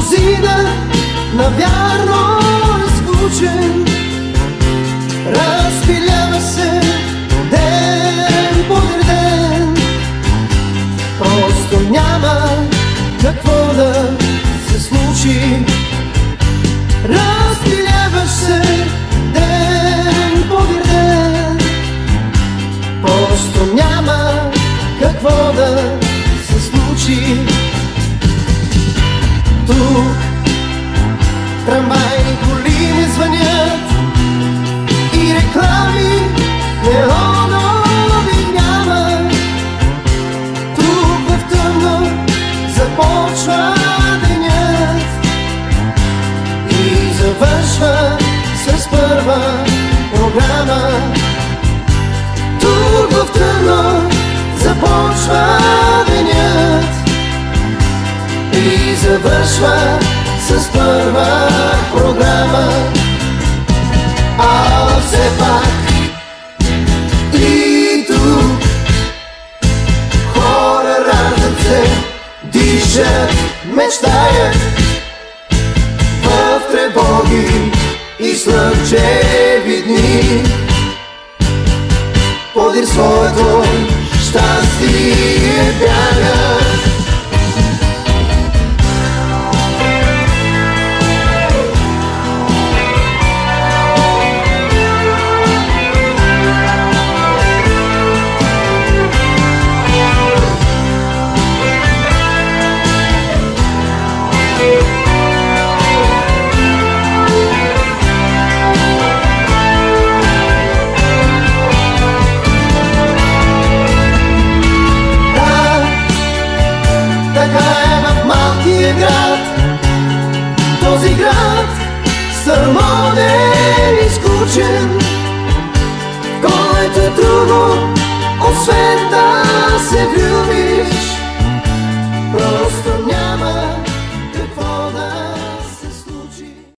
Мнозина навярно изключен, разпилява се ден подир ден. Просто няма какво да се случи. Разпиляваш се ден подир ден. Просто няма какво да се случи. Тук трамвайни коли не звънят и реклами неонови няма. Тук в тъмно започва денят и завършва с първа програма. Тук в тъмно започва денят и завършва с първа програма. А все пак и тук хора раждат се, дишат, мечтаят в тревоги и слънчеви дни. Подир своето щастие бягат. Този град старомоден и скучен, който друго освен да се влюби.